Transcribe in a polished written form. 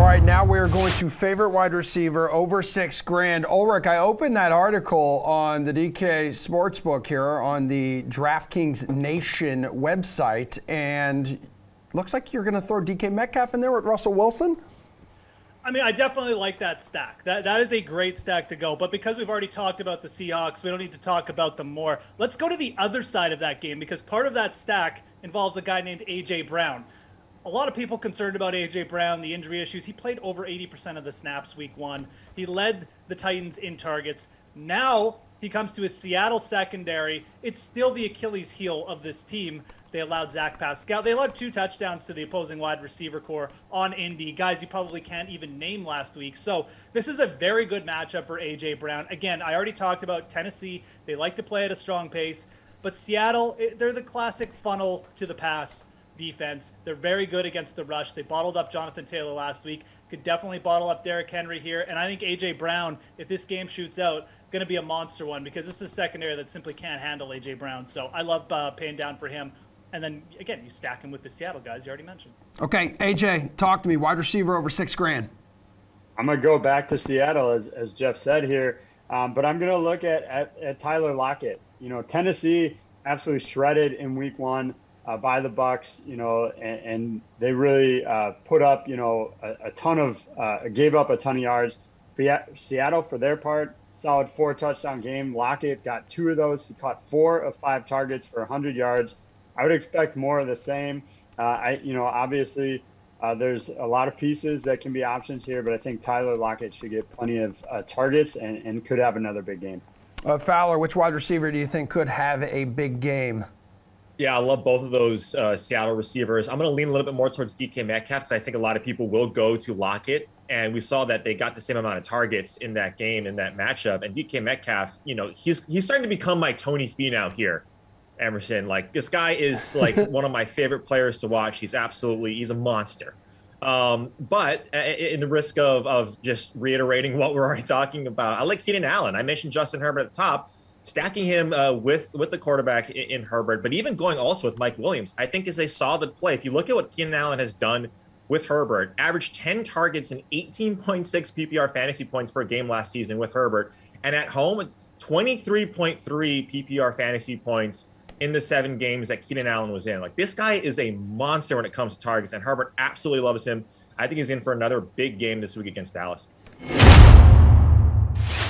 right, now we're going to favorite wide receiver over $6,000. Ulrich, I opened that article on the DK Sportsbook here on the DraftKings Nation website, and looks like you're going to throw DK Metcalf in there with Russell Wilson? I mean, I definitely like that stack. That is a great stack to go. But because we've already talked about the Seahawks, we don't need to talk about them more. Let's go to the other side of that game, because part of that stack involves a guy named A.J. Brown. A lot of people concerned about A.J. Brown, the injury issues. He played over 80% of the snaps week 1. He led the Titans in targets. Now he comes to his Seattle secondary. It's still the Achilles heel of this team. They allowed Zach Pascal. They allowed 2 touchdowns to the opposing wide receiver core on Indy. Guys you probably can't even name last week. So this is a very good matchup for A.J. Brown. Again, I already talked about Tennessee. They like to play at a strong pace. But Seattle, they're the classic funnel to the pass defense. They're very good against the rush. They bottled up Jonathan Taylor last week. Could definitely bottle up Derrick Henry here. And I think A.J. Brown, if this game shoots out, going to be a monster one, because this is a secondary that simply can't handle A.J. Brown. So I love paying down for him. And then, again, you stack him with the Seattle guys you already mentioned. Okay, AJ, talk to me. Wide receiver over $6,000. I'm going to go back to Seattle, as Geoff said here. But I'm going to look at Tyler Lockett. You know, Tennessee absolutely shredded in week 1 by the Bucs, you know, and they really put up, you know, a ton of gave up a ton of yards. Seattle, for their part, solid 4-touchdown game. Lockett got 2 of those. He caught 4 of 5 targets for 100 yards. I would expect more of the same. Obviously, there's a lot of pieces that can be options here, but I think Tyler Lockett should get plenty of targets and could have another big game. Fowler, which wide receiver do you think could have a big game? Yeah, I love both of those Seattle receivers. I'm going to lean a little bit more towards DK Metcalf, because I think a lot of people will go to Lockett. And we saw that they got the same amount of targets in that game, in that matchup. And DK Metcalf, you know, he's starting to become my Tony Finau here, Emerson. Like, this guy is like one of my favorite players to watch. He's a monster. But in the risk of just reiterating what we're already talking about, I like Keenan Allen. I mentioned Justin Herbert at the top. Stacking him with the quarterback in Herbert, but even going also with Mike Williams, I think is a solid play. If you look at what Keenan Allen has done with Herbert, averaged 10 targets and 18.6 PPR fantasy points per game last season with Herbert, and at home, 23.3 PPR fantasy points in the 7 games that Keenan Allen was in. Like, this guy is a monster when it comes to targets, and Herbert absolutely loves him. I think he's in for another big game this week against Dallas.